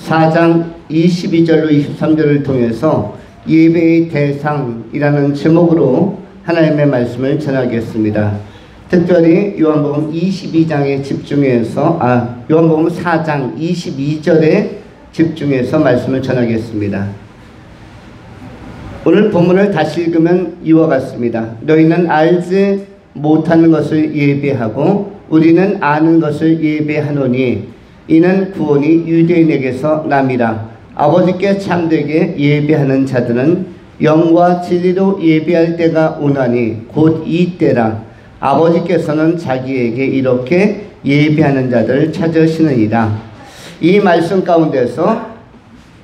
4장 22절로 23절을 통해서 예배의 대상이라는 제목으로 하나님의 말씀을 전하겠습니다. 특별히 요한복음 22장에 집중해서 요한복음 4장 22절에 집중해서 말씀을 전하겠습니다. 오늘 본문을 다시 읽으면 이와 같습니다. 너희는 알지 못하는 것을 예배하고 우리는 아는 것을 예배하노니 이는 구원이 유대인에게서 남이라. 아버지께 참되게 예배하는 자들은 영과 진리로 예배할 때가 오나니 곧 이때라. 아버지께서는 자기에게 이렇게 예배하는 자들을 찾으시느니라. 이 말씀 가운데서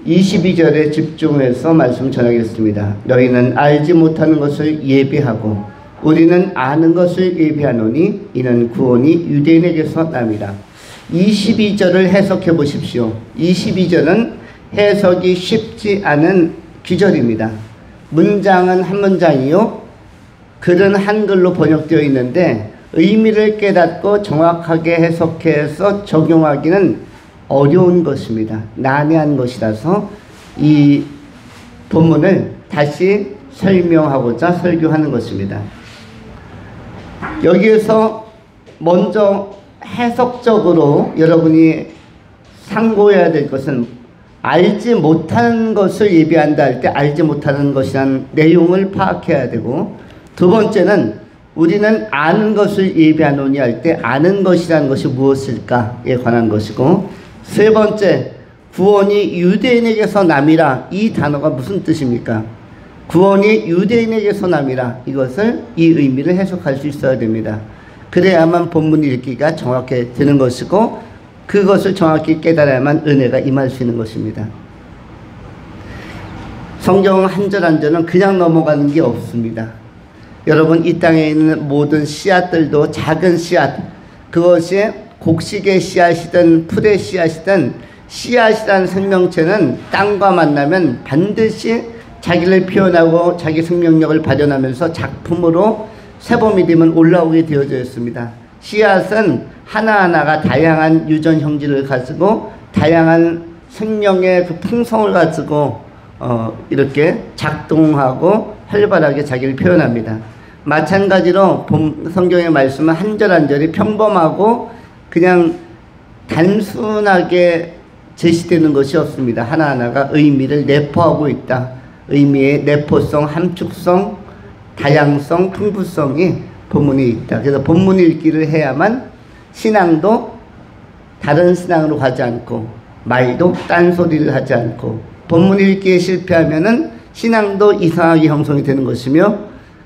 22절에 집중해서 말씀 전하겠습니다. 너희는 알지 못하는 것을 예배하고 우리는 아는 것을 예배하노니 이는 구원이 유대인에게서 남이라. 22절을 해석해 보십시오. 22절은 해석이 쉽지 않은 귀절입니다. 문장은 한 문장이요, 글은 한글로 번역되어 있는데 의미를 깨닫고 정확하게 해석해서 적용하기는 어려운 것입니다. 난해한 것이라서 이 본문을 다시 설명하고자 설교하는 것입니다. 여기에서 먼저 해석적으로 여러분이 상고해야 될 것은 알지 못하는 것을 예배한다 할 때 알지 못하는 것이라는 내용을 파악해야 되고, 두 번째는 우리는 아는 것을 예배하노니 할 때 아는 것이라는 것이 무엇일까에 관한 것이고, 세 번째, 구원이 유대인에게서 남이라. 이 단어가 무슨 뜻입니까? 구원이 유대인에게서 남이라. 이것을 이 의미를 해석할 수 있어야 됩니다. 그래야만 본문 읽기가 정확히 되는 것이고 그것을 정확히 깨달아야만 은혜가 임할 수 있는 것입니다. 성경 한 절 한 절은 그냥 넘어가는 게 없습니다. 여러분, 이 땅에 있는 모든 씨앗들도 작은 씨앗, 그것이 곡식의 씨앗이든 풀의 씨앗이든 씨앗이라는 생명체는 땅과 만나면 반드시 자기를 표현하고 자기 생명력을 발현하면서 작품으로 세범이 되면 올라오게 되어져 있습니다. 씨앗은 하나하나가 다양한 유전 형질을 가지고 다양한 생명의 그 풍성을 가지고 이렇게 작동하고 활발하게 자기를 표현합니다. 마찬가지로 성경의 말씀은 한 절 한 절이 평범하고 그냥 단순하게 제시되는 것이 없습니다. 하나하나가 의미를 내포하고 있다. 의미의 내포성, 함축성, 다양성, 풍부성이 본문에 있다. 그래서 본문 읽기를 해야만 신앙도 다른 신앙으로 가지 않고 말도 딴소리를 하지 않고 본문 읽기에 실패하면은 신앙도 이상하게 형성이 되는 것이며,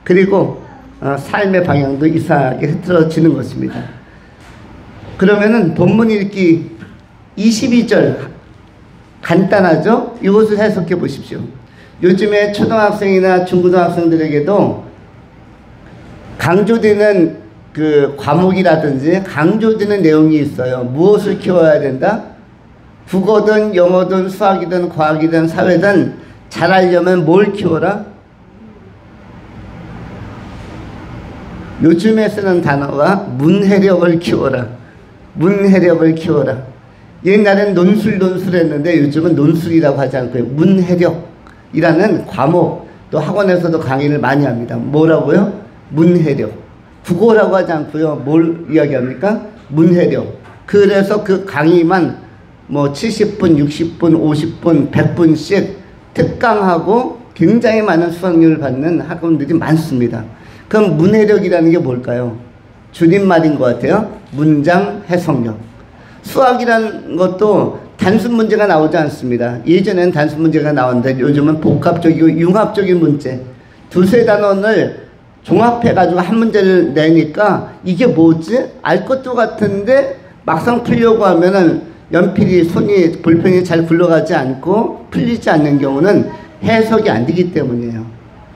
그리고 삶의 방향도 이상하게 흐트러지는 것입니다. 그러면은 본문 읽기 22절 간단하죠? 이것을 해석해 보십시오. 요즘에 초등학생이나 중고등학생들에게도 강조되는 그 과목이라든지 강조되는 내용이 있어요. 무엇을 키워야 된다? 국어든 영어든 수학이든 과학이든 사회든 잘하려면 뭘 키워라? 요즘에 쓰는 단어가 문해력을 키워라. 문해력을 키워라. 옛날엔 논술했는데 요즘은 논술이라고 하지 않고요. 문해력이라는 과목, 또 학원에서도 강의를 많이 합니다. 뭐라고요? 문해력. 국어라고 하지 않고요. 뭘 이야기합니까? 문해력. 그래서 그 강의만 뭐 70분, 60분, 50분, 100분씩 특강하고 굉장히 많은 수강료를 받는 학원들이 많습니다. 그럼 문해력이라는 게 뭘까요? 줄임말인 것 같아요. 문장 해석력. 수학이라는 것도 단순 문제가 나오지 않습니다. 예전에는 단순 문제가 나왔는데 요즘은 복합적이고 융합적인 문제, 두세 단원을 종합해가지고 한 문제를 내니까 이게 뭐지? 알 것도 같은데 막상 풀려고 하면은 연필이 손이 볼펜이 잘 굴러가지 않고 풀리지 않는 경우는 해석이 안 되기 때문이에요.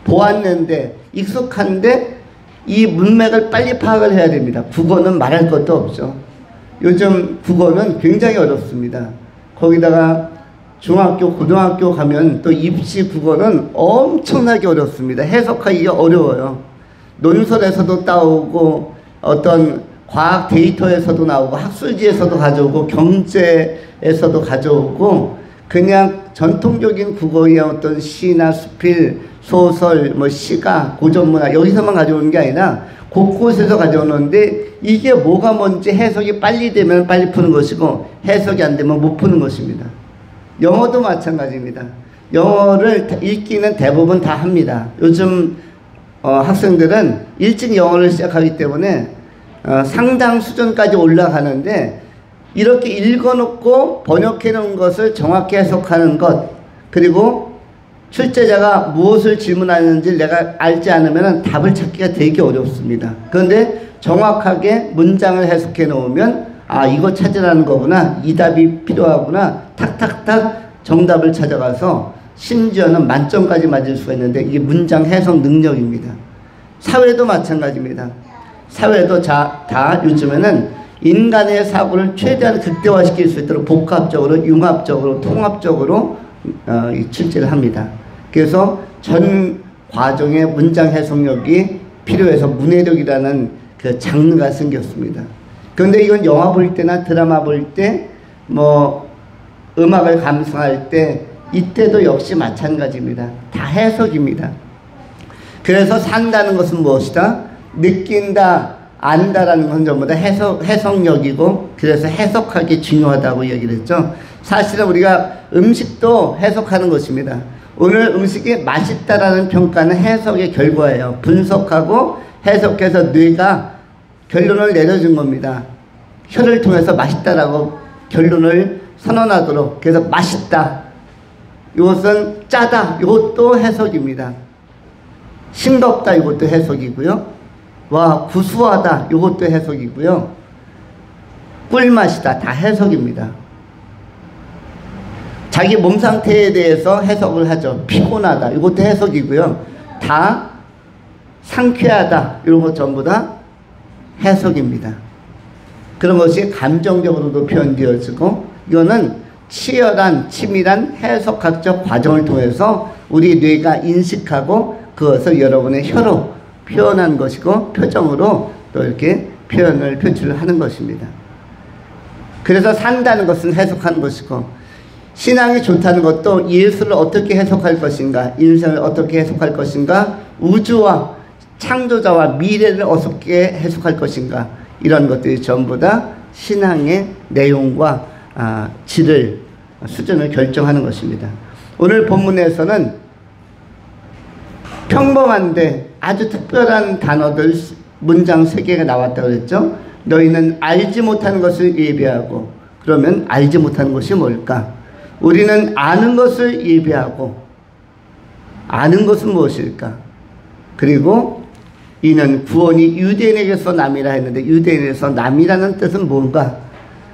보았는데 익숙한데 이 문맥을 빨리 파악을 해야 됩니다. 국어는 말할 것도 없죠. 요즘 국어는 굉장히 어렵습니다. 거기다가 중학교, 고등학교 가면 또 입시 국어는 엄청나게 어렵습니다. 해석하기가 어려워요. 논설에서도 따오고 어떤 과학 데이터에서도 나오고 학술지에서도 가져오고 경제에서도 가져오고 그냥 전통적인 국어의 어떤 시나 수필, 소설, 뭐 시가, 고전문화 여기서만 가져오는 게 아니라 곳곳에서 가져오는데 이게 뭐가 뭔지 해석이 빨리 되면 빨리 푸는 것이고 해석이 안 되면 못 푸는 것입니다. 영어도 마찬가지입니다. 영어를 읽기는 대부분 다 합니다. 요즘 학생들은 일찍 영어를 시작하기 때문에 상당 수준까지 올라가는데 이렇게 읽어놓고 번역해 놓은 것을 정확히 해석하는 것, 그리고 출제자가 무엇을 질문하는지 내가 알지 않으면 답을 찾기가 되게 어렵습니다. 그런데 정확하게 문장을 해석해 놓으면 아, 이거 찾으라는 거구나, 이 답이 필요하구나, 탁탁탁 정답을 찾아가서 심지어는 만점까지 맞을 수가 있는데 이게 문장 해석 능력입니다. 사회도 마찬가지입니다. 사회도 다 요즘에는 인간의 사고를 최대한 극대화시킬 수 있도록 복합적으로, 융합적으로, 통합적으로 출제를 합니다. 그래서 전 과정의 문장 해석력이 필요해서 문해력이라는 그 장르가 생겼습니다. 그런데 이건 영화 볼 때나 드라마 볼 때, 뭐 음악을 감상할 때 이때도 역시 마찬가지입니다. 다 해석입니다. 그래서 산다는 것은 무엇이다? 느낀다, 안다라는 건 전부 다 해석력이고, 그래서 해석하기 중요하다고 얘기를 했죠. 사실은 우리가 음식도 해석하는 것입니다. 오늘 음식이 맛있다라는 평가는 해석의 결과예요. 분석하고 해석해서 뇌가 결론을 내려준 겁니다. 혀를 통해서 맛있다라고 결론을 선언하도록. 그래서 맛있다, 이것은 짜다, 이것도 해석입니다. 싱겁다, 이것도 해석이고요. 와, 구수하다, 이것도 해석이고요. 꿀맛이다, 다 해석입니다. 자기 몸 상태에 대해서 해석을 하죠. 피곤하다, 이것도 해석이고요. 다 상쾌하다, 이런 것 전부 다 해석입니다. 그런 것이 감정적으로도 표현되어지고, 이거는 치열한 치밀한 해석학적 과정을 통해서 우리 뇌가 인식하고 그것을 여러분의 혀로 표현한 것이고, 표정으로 또 이렇게 표출을 하는 것입니다. 그래서 산다는 것은 해석하는 것이고, 신앙이 좋다는 것도 예수를 어떻게 해석할 것인가, 인생을 어떻게 해석할 것인가, 우주와 창조자와 미래를 어떻게 해석할 것인가, 이런 것들이 전부 다 신앙의 내용과 질을, 수준을 결정하는 것입니다. 오늘 본문에서는 평범한데 아주 특별한 단어들, 문장 3개가 나왔다고 그랬죠. 너희는 알지 못하는 것을 예비하고, 그러면 알지 못하는 것이 뭘까? 우리는 아는 것을 예비하고, 아는 것은 무엇일까? 그리고 이는 구원이 유대인에게서 남이라 했는데, 유대인에게서 남이라는 뜻은 뭔가?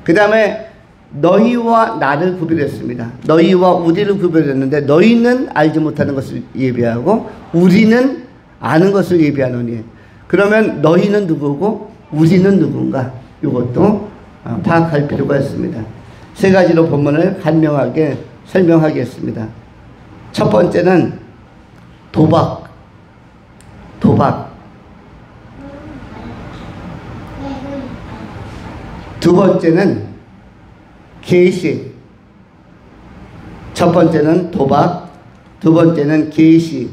그 다음에 너희와 나를 구별했습니다. 너희와 우리를 구별했는데, 너희는 알지 못하는 것을 예비하고 우리는 아는 것을 예비하노니, 그러면 너희는 누구고 우리는 누군가, 이것도 파악할 필요가 있습니다. 3가지로 본문을 간명하게 설명하겠습니다. 첫 번째는 도박. 두 번째는 계시. 첫 번째는 도박, 두 번째는 계시,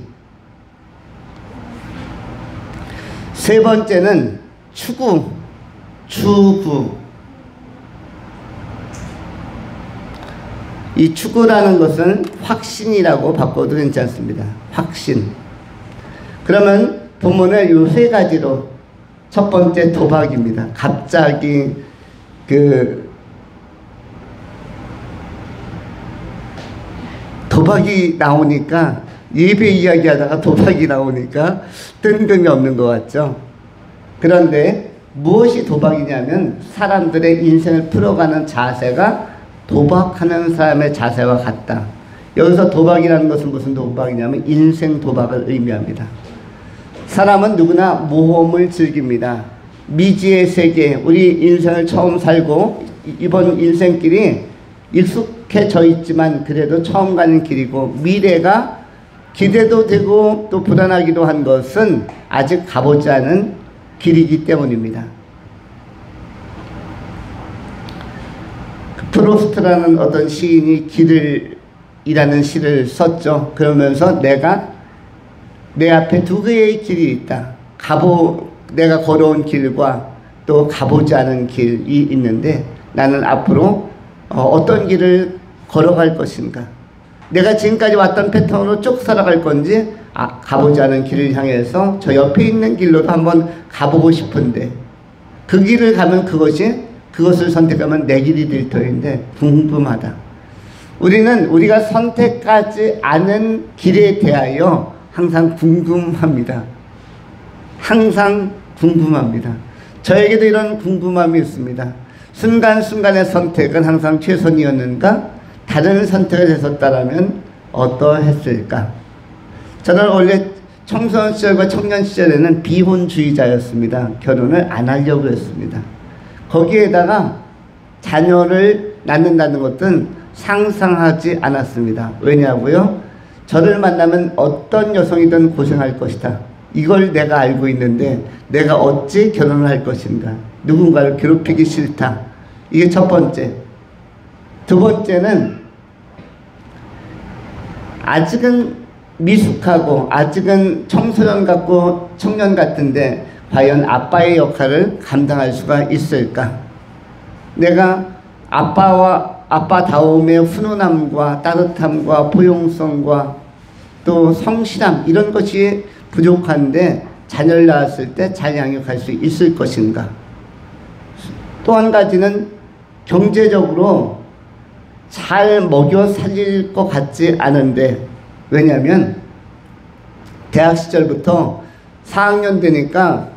세 번째는 추구. 이 추구라는 것은 확신이라고 바꿔도 괜찮습니다. 확신. 그러면 본문을 이 3가지로, 첫 번째 도박입니다. 갑자기 도박이 나오니까, 예배 이야기하다가 도박이 나오니까 뜬금이 없는 것 같죠. 그런데 무엇이 도박이냐면 사람들의 인생을 풀어가는 자세가 도박하는 사람의 자세와 같다. 여기서 도박이라는 것은 무슨 도박이냐면 인생 도박을 의미합니다. 사람은 누구나 모험을 즐깁니다. 미지의 세계, 우리 인생을 처음 살고 이번 인생길이 익숙해져 있지만 그래도 처음 가는 길이고, 미래가 기대도 되고 또 불안하기도 한 것은 아직 가보지 않은 길이기 때문입니다. 프로스트라는 어떤 시인이 길을이라는 시를 썼죠. 그러면서 내가 내 앞에 두 개의 길이 있다. 내가 걸어온 길과 또 가보지 않은 길이 있는데 나는 앞으로 어떤 길을 걸어갈 것인가. 내가 지금까지 왔던 패턴으로 쭉 살아갈 건지 가보지 않은 길을 향해서 저 옆에 있는 길로도 한번 가보고 싶은데 그 길을 가면 그것을 선택하면 내 길이 될 터인데 궁금하다. 우리는 우리가 선택하지 않은 길에 대하여 항상 궁금합니다. 항상 궁금합니다. 저에게도 이런 궁금함이 있습니다. 순간순간의 선택은 항상 최선이었는가? 다른 선택을 했었다면 어떠했을까? 저는 원래 청소년 시절과 청년 시절에는 비혼주의자였습니다. 결혼을 안 하려고 했습니다. 거기에다가 자녀를 낳는다는 것은 상상하지 않았습니다. 왜냐고요? 저를 만나면 어떤 여성이든 고생할 것이다. 이걸 내가 알고 있는데 내가 어찌 결혼을 할 것인가? 누군가를 괴롭히기 싫다. 이게 첫 번째. 두 번째는 아직은 미숙하고 아직은 청소년 같고 청년 같은데 과연 아빠의 역할을 감당할 수가 있을까? 내가 아빠다움의 훈훈함과 따뜻함과 포용성과 또 성실함 이런 것이 부족한데 자녀를 낳았을 때 잘 양육할 수 있을 것인가? 또 한 가지는 경제적으로 잘 먹여 살릴 것 같지 않은데 왜냐하면 대학 시절부터 4학년 되니까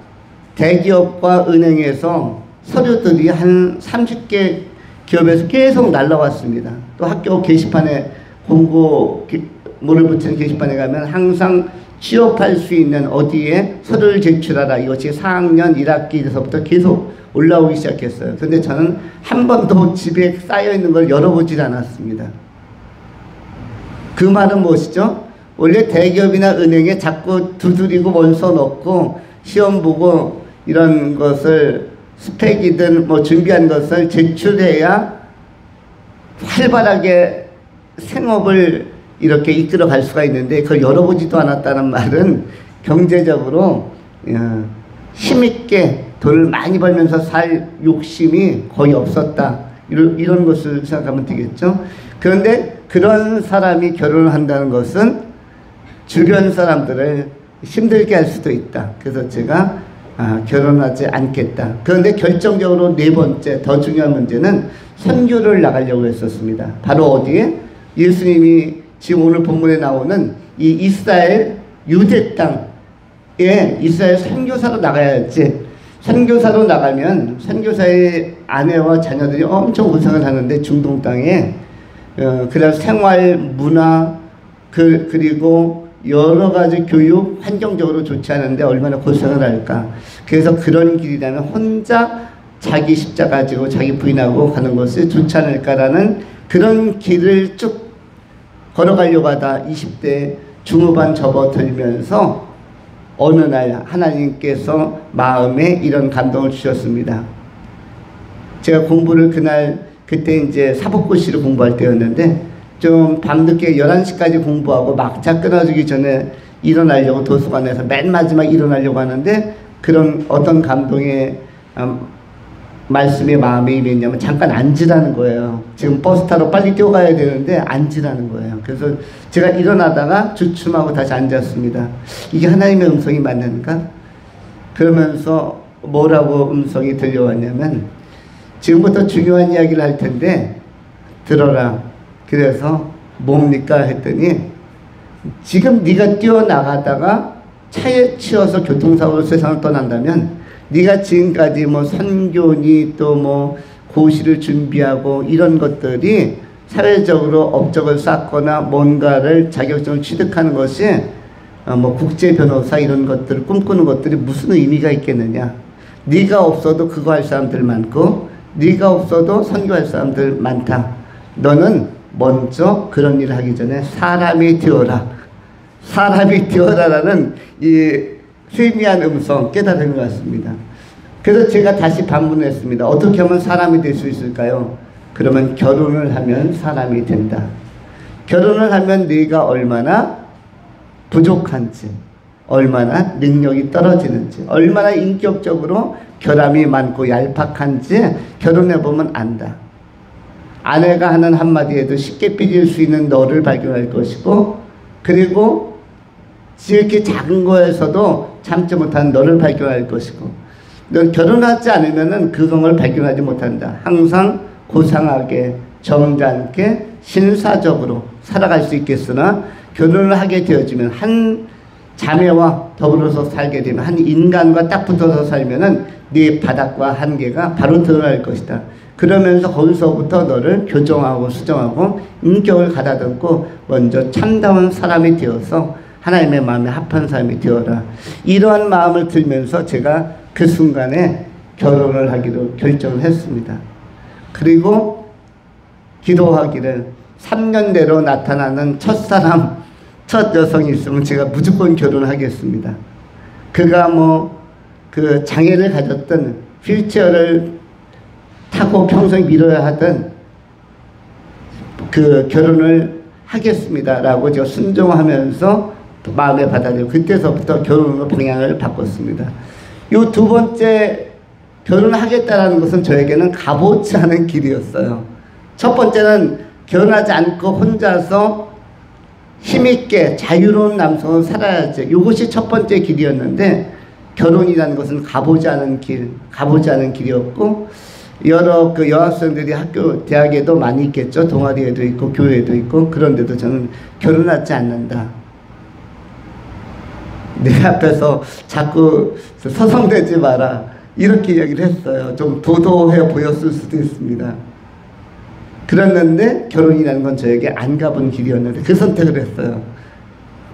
대기업과 은행에서 서류들이 한 30개 기업에서 계속 날라왔습니다. 또 학교 게시판에 공고물을 붙이는 게시판에 가면 항상 취업할 수 있는 어디에 서류를 제출하라. 이것이 4학년 1학기에서부터 계속 올라오기 시작했어요. 근데 저는 한 번도 집에 쌓여있는 걸 열어보질 않았습니다. 그 말은 무엇이죠? 원래 대기업이나 은행에 자꾸 두드리고 원서 넣고 시험 보고 이런 것을 스펙이든 뭐 준비한 것을 제출해야 활발하게 생업을 이렇게 이끌어 갈 수가 있는데 그걸 열어보지도 않았다는 말은 경제적으로 힘있게 돈을 많이 벌면서 살 욕심이 거의 없었다. 이런 것을 생각하면 되겠죠. 그런데 그런 사람이 결혼을 한다는 것은 주변 사람들을 힘들게 할 수도 있다. 그래서 제가 결혼하지 않겠다. 그런데 결정적으로 네 번째 더 중요한 문제는 선교를 나가려고 했었습니다. 바로 어디에? 예수님이 지금 오늘 본문에 나오는 이 이스라엘 유대 땅에 이스라엘 선교사로 나가야지. 선교사로 나가면 선교사의 아내와 자녀들이 엄청 고생을 하는데 중동 땅에 그래서 생활, 문화 그리고 여러 가지 교육, 환경적으로 좋지 않은데 얼마나 고생을 할까. 그래서 그런 길이라면 혼자 자기 십자가 가지고 자기 부인하고 가는 것이 좋지 않을까라는 그런 길을 쭉 걸어가려고 하다 20대 중후반 접어들면서 어느 날 하나님께서 마음에 이런 감동을 주셨습니다. 제가 공부를 그때 이제 사법고시를 공부할 때였는데 좀 밤늦게 11시까지 공부하고 막차 끊어지기 전에 일어나려고 도서관에서 맨 마지막 일어나려고 하는데 그런 어떤 감동의 말씀에 마음에 임했냐면 잠깐 앉으라는 거예요. 지금 버스 타러 빨리 뛰어가야 되는데 앉으라는 거예요. 그래서 제가 일어나다가 주춤하고 다시 앉았습니다. 이게 하나님의 음성이 맞는가? 그러면서 뭐라고 음성이 들려왔냐면 지금부터 중요한 이야기를 할 텐데 들어라. 그래서 뭡니까? 했더니 지금 네가 뛰어나가다가 차에 치여서 교통사고로 세상을 떠난다면 네가 지금까지 뭐 선교니 또 뭐 고시를 준비하고 이런 것들이 사회적으로 업적을 쌓거나 뭔가를 자격증을 취득하는 것이 뭐 국제 변호사 이런 것들을 꿈꾸는 것들이 무슨 의미가 있겠느냐. 네가 없어도 그거 할 사람들 많고 네가 없어도 선교할 사람들 많다. 너는 먼저 그런 일을 하기 전에 사람이 되어라. 사람이 되어라라는 이 세미한 음성 깨달은 것 같습니다. 그래서 제가 다시 반문했습니다. 어떻게 하면 사람이 될 수 있을까요? 그러면 결혼을 하면 사람이 된다. 결혼을 하면 네가 얼마나 부족한지, 얼마나 능력이 떨어지는지, 얼마나 인격적으로 결함이 많고 얄팍한지 결혼해보면 안다. 아내가 하는 한마디에도 쉽게 삐질 수 있는 너를 발견할 것이고, 그리고 지극히 작은 거에서도 참지 못하는 너를 발견할 것이고, 넌 결혼하지 않으면 그성을 발견하지 못한다. 항상 고상하게, 점잖게, 신사적으로 살아갈 수 있겠으나 결혼을 하게 되어지면, 한 자매와 더불어서 살게 되면, 한 인간과 딱 붙어서 살면은 네 바닥과 한계가 바로 드러날 것이다. 그러면서 거기서부터 너를 교정하고 수정하고 인격을 가다듬고 먼저 참다운 사람이 되어서 하나님의 마음에 합한 사람이 되어라. 이러한 마음을 들면서 제가 그 순간에 결혼을 하기로 결정을 했습니다. 그리고 기도하기를 3년 내로 나타나는 첫사람, 첫 여성이 있으면 제가 무조건 결혼하겠습니다. 그가 그 장애를 가졌던, 휠체어를 타고 평생 밀어야 하던 그 결혼을 하겠습니다라고 제가 순종하면서 마음에 받아들이고, 그때서부터 결혼으로 방향을 바꿨습니다. 요 두 번째 결혼하겠다라는 것은 저에게는 가보지 않은 길이었어요. 첫 번째는 결혼하지 않고 혼자서 힘있게 자유로운 남성으로 살아야지, 이것이 첫 번째 길이었는데, 결혼이라는 것은 가보지 않은 길이었고, 여러 그 여학생들이 학교, 대학에도 많이 있겠죠. 동아리에도 있고 교회에도 있고. 그런데도 저는 결혼하지 않는다. 내 앞에서 자꾸 서성대지 마라, 이렇게 이야기를 했어요. 좀 도도해 보였을 수도 있습니다. 그랬는데 결혼이라는 건 저에게 안 가본 길이었는데 그 선택을 했어요.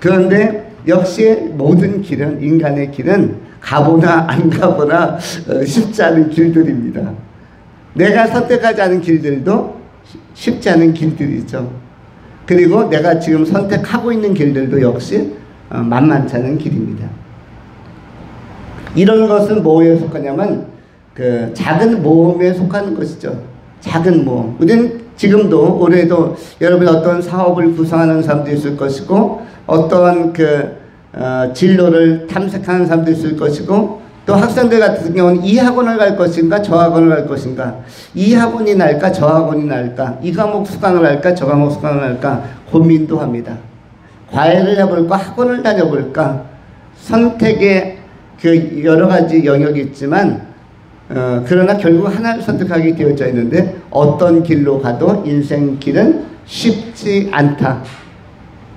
그런데 역시 모든 길은, 인간의 길은 가보나 안 가보나 쉽지 않은 길들입니다. 내가 선택하지 않은 길들도 쉽지 않은 길들이죠. 그리고 내가 지금 선택하고 있는 길들도 역시 만만치 않은 길입니다. 이런 것은 뭐에 속하냐면 그 작은 모험에 속하는 것이죠. 작은 모험. 우리는 지금도 올해도 여러분 어떤 사업을 구성하는 사람도 있을 것이고, 어떠한 진로를 탐색하는 사람도 있을 것이고, 또 학생들 같은 경우는 이 학원을 갈 것인가 저 학원을 갈 것인가, 이 학원이 나을까 저 학원이 나을까, 이 과목 수강을 할까 저 과목 수강을 할까 고민도 합니다. 과외를 해볼까 학원을 다녀볼까, 선택의 그 여러 가지 영역이 있지만 그러나 결국 하나를 선택하게 되어져 있는데, 어떤 길로 가도 인생 길은 쉽지 않다,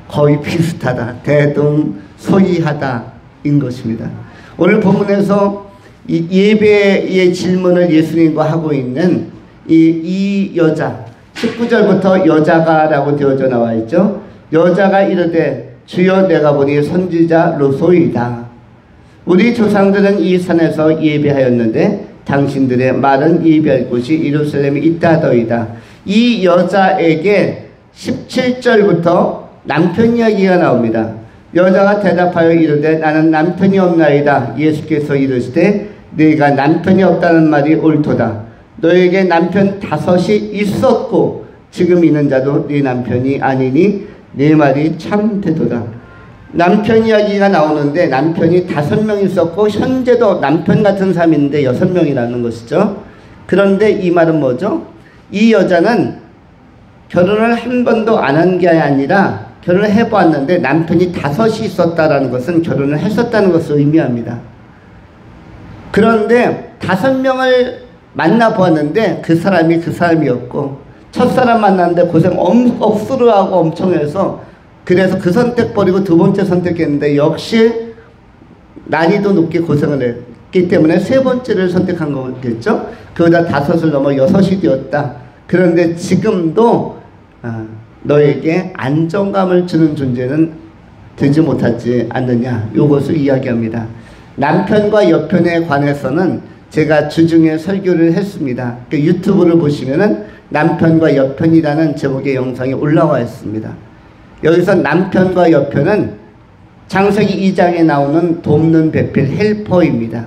거의 비슷하다, 대동소이하다 인 것입니다. 오늘 본문에서 이 예배의 질문을 예수님과 하고 있는 이 여자, 19절부터 여자가 라고 되어져 나와 있죠. 여자가 이르되 주여 내가 보니 선지자로소이다. 우리 조상들은 이 산에서 예배하였는데 당신들의 말은 예배할 곳이 예루살렘에 있다더이다. 이 여자에게 17절부터 남편 이야기가 나옵니다. 여자가 대답하여 이르되 나는 남편이 없나이다. 예수께서 이르시되 네가 남편이 없다는 말이 옳도다. 너에게 남편 5이 있었고 지금 있는 자도 네 남편이 아니니 네 말이 참되도다. 남편 이야기가 나오는데 남편이 5명 있었고 현재도 남편 같은 사람인데 6명이라는 것이죠. 그런데 이 말은 뭐죠? 이 여자는 결혼을 한 번도 안 한 게 아니라 결혼을 해보았는데 남편이 5이 있었다라는 것은 결혼을 했었다는 것을 의미합니다. 그런데 5명을 만나보았는데 그 사람이 그 사람이었고, 첫사람 만났는데 고생 억수로 하고 엄청 해서, 그래서 그 선택 버리고 두 번째 선택했는데 역시 난이도 높게 고생을 했기 때문에 세 번째를 선택한 거겠죠. 그보다 5을 넘어 6이 되었다. 그런데 지금도 너에게 안정감을 주는 존재는 되지 못하지 않느냐, 이것을 이야기합니다. 남편과 여편에 관해서는 제가 주중에 설교를 했습니다. 그 유튜브를 보시면은 남편과 여편이라는 제목의 영상이 올라와 있습니다. 여기서 남편과 여편은 창세기 2장에 나오는 돕는 배필 헬퍼입니다.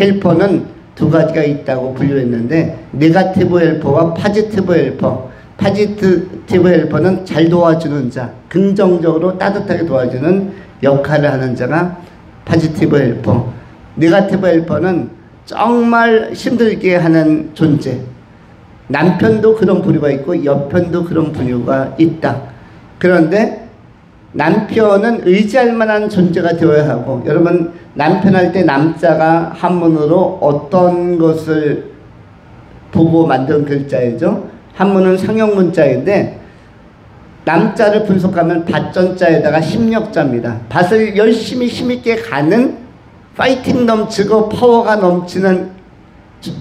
헬퍼는 두 가지가 있다고 분류했는데, 네가티브 헬퍼와 파지티브 헬퍼. 파지티브 헬퍼는 잘 도와주는 자, 긍정적으로 따뜻하게 도와주는 역할을 하는 자가 파지티브 헬퍼. 네가티브 헬퍼는 정말 힘들게 하는 존재. 남편도 그런 부류가 있고 여편도 그런 부류가 있다. 그런데 남편은 의지할 만한 존재가 되어야 하고, 여러분 남편 할 때 남자가 한문으로 어떤 것을 보고 만든 글자이죠? 한문은 상형 문자인데 남자를 분석하면 밭전자에다가 심력자입니다. 밭을 열심히 힘있게 가는 파이팅 넘치고 파워가 넘치는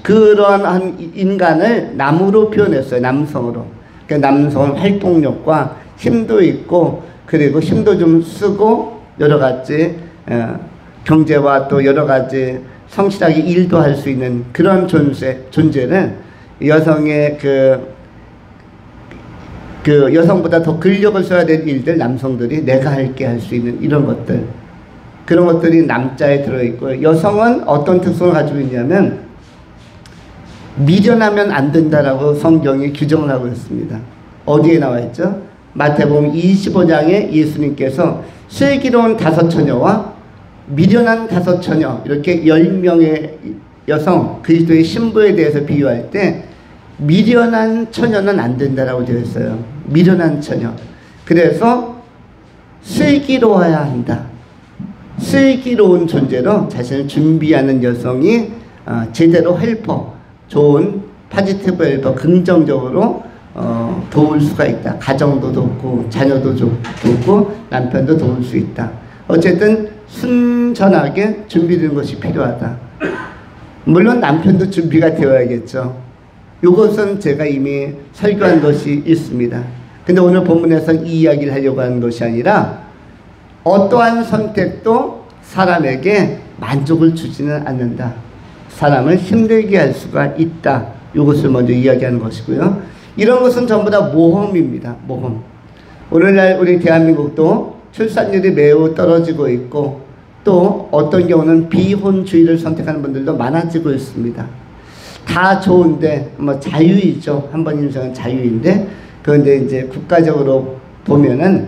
그러한 인간을 남으로 표현했어요. 남성으로. 그러니까 남성은 활동력과 힘도 있고, 그리고 힘도 좀 쓰고 여러 가지 경제와 또 여러 가지 성실하게 일도 할 수 있는 그런 존재는 여성의 그 여성보다 더 근력을 써야 될 일들 남성들이 내가 할게 할 수 있는 이런 것들, 그런 것들이 남자에 들어있고, 여성은 어떤 특성을 가지고 있냐면 미련하면 안 된다라고 성경이 규정을 하고 있습니다. 어디에 나와 있죠? 마태복음 25장에 예수님께서 슬기로운 5 처녀와 미련한 5 처녀, 이렇게 10명의 여성 그리스도의 신부에 대해서 비유할 때 미련한 처녀는 안 된다라고 되어 있어요. 미련한 처녀. 그래서 슬기로워야 한다. 슬기로운 존재로 자신을 준비하는 여성이 제대로 헬퍼, 좋은 파지티브 헬퍼, 긍정적으로 도울 수가 있다. 가정도 돕고 자녀도 돕고 남편도 도울 수 있다. 어쨌든 순전하게 준비되는 것이 필요하다. 물론 남편도 준비가 되어야겠죠. 이것은 제가 이미 설교한 것이 있습니다. 근데 오늘 본문에서는 이 이야기를 하려고 하는 것이 아니라, 어떠한 선택도 사람에게 만족을 주지는 않는다. 사람을 힘들게 할 수가 있다. 이것을 먼저 이야기하는 것이고요. 이런 것은 전부 다 모험입니다. 모험. 오늘날 우리 대한민국도 출산율이 매우 떨어지고 있고, 또 어떤 경우는 비혼주의를 선택하는 분들도 많아지고 있습니다. 다 좋은데 뭐 자유이죠. 한 번 인생은 자유인데, 그런데 이제 국가적으로 보면은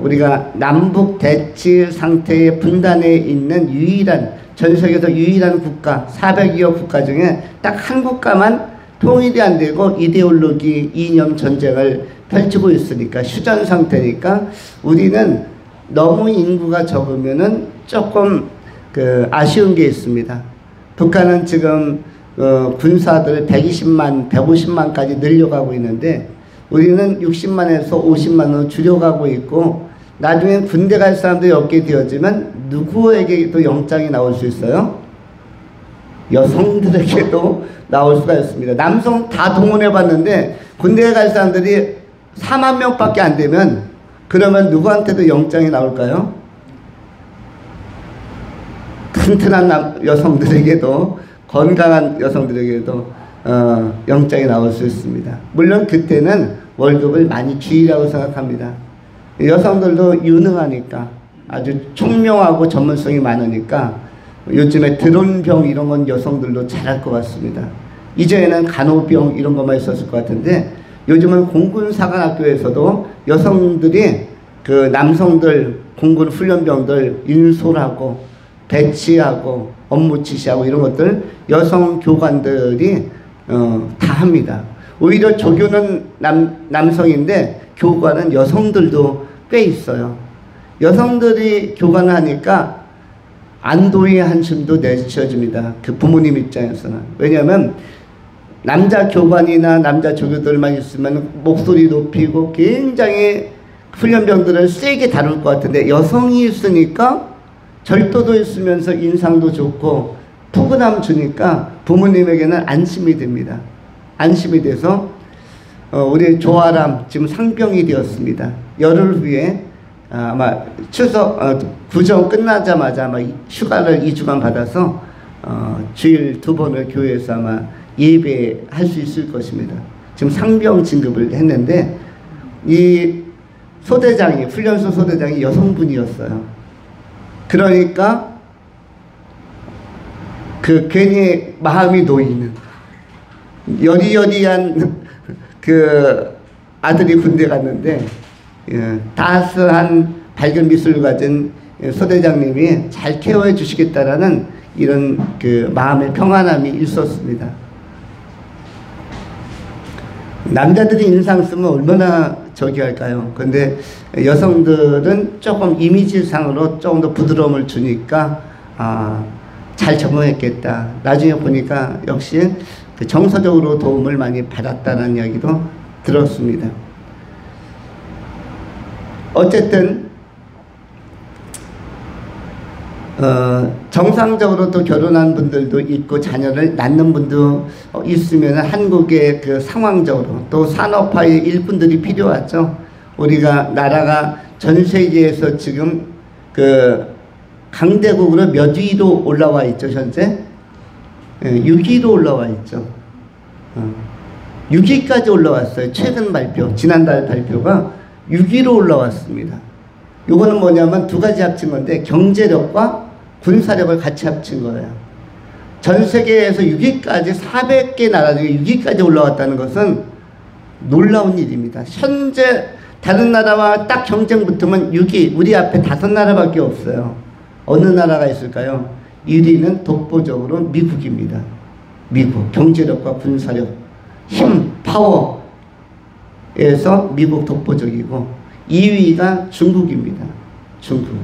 우리가 남북 대치 상태의 분단에 있는 유일한, 전 세계에서 유일한 국가, 400여 국가 중에 딱 한 국가만 통일이 안 되고 이데올로기, 이념 전쟁을 펼치고 있으니까, 휴전 상태니까 우리는 너무 인구가 적으면은 조금 아쉬운 게 있습니다. 북한은 지금 군사들 120만, 150만까지 늘려가고 있는데 우리는 60만에서 50만으로 줄여가고 있고, 나중에 군대 갈 사람들이 없게 되어지면 누구에게도 영장이 나올 수 있어요? 여성들에게도 나올 수가 있습니다. 남성 다 동원해 봤는데 군대에 갈 사람들이 4만 명밖에 안 되면, 그러면 누구한테도 영장이 나올까요? 튼튼한 여성들에게도, 건강한 여성들에게도 영장이 나올 수 있습니다. 물론 그때는 월급을 많이 주의라고 생각합니다. 여성들도 유능하니까, 아주 총명하고 전문성이 많으니까 요즘에 드론병 이런 건 여성들도 잘할 것 같습니다. 이전에는 간호병 이런 것만 있었을 것 같은데, 요즘은 공군사관학교에서도 여성들이 그 남성들 공군 훈련병들 인솔하고 배치하고 업무 지시하고 이런 것들 여성 교관들이 다 합니다. 오히려 조교는 남성인데 교관은 여성들도 꽤 있어요. 여성들이 교관을 하니까 안도의 한숨도 내쉬어집니다. 그 부모님 입장에서는. 왜냐하면 남자 교관이나 남자 조교들만 있으면 목소리 높이고 굉장히 훈련병들을 세게 다룰 것 같은데, 여성이 있으니까 절도도 있으면서 인상도 좋고 푸근함 주니까 부모님에게는 안심이 됩니다. 안심이 돼서 우리 조아람 지금 상병이 되었습니다. 열흘 후에 아마 추석 구정 끝나자마자 아마 휴가를 2주간 받아서 주일 2번을 교회에서 아마 예배할 수 있을 것입니다. 지금 상병 진급을 했는데, 이 소대장이, 훈련소 소대장이 여성분이었어요. 그러니까 그 괜히 마음이 놓이는 여리여리한 그 아들이 군대 갔는데 따스한 밝은 미소를 가진 소대장님이 잘 케어해 주시겠다라는 이런 그 마음의 평안함이 있었습니다. 남자들이 인상 쓰면 얼마나 저기 할까요? 근데 여성들은 조금 이미지상으로 조금 더 부드러움을 주니까 잘 적응했겠다. 나중에 보니까 역시 그 정서적으로 도움을 많이 받았다는 이야기도 들었습니다. 어쨌든 정상적으로 또 결혼한 분들도 있고 자녀를 낳는 분도 있으면 한국의 그 상황적으로 또 산업화의 일꾼들이 필요하죠. 우리가 나라가 전 세계에서 지금 그 강대국으로 몇 위로 올라와 있죠, 현재? 6위로 올라와 있죠. 6위까지 올라왔어요. 최근 발표, 지난달 발표가 6위로 올라왔습니다. 요거는 뭐냐면 두 가지 합친 건데 경제력과 군사력을 같이 합친 거예요. 전 세계에서 6위까지 400개 나라 중에 6위까지 올라왔다는 것은 놀라운 일입니다. 현재 다른 나라와 딱 경쟁 붙으면 6위, 우리 앞에 5나라밖에 없어요. 어느 나라가 있을까요? 1위는 독보적으로 미국입니다. 미국, 경제력과 군사력, 힘, 파워에서 미국 독보적이고 2위가 중국입니다. 중국.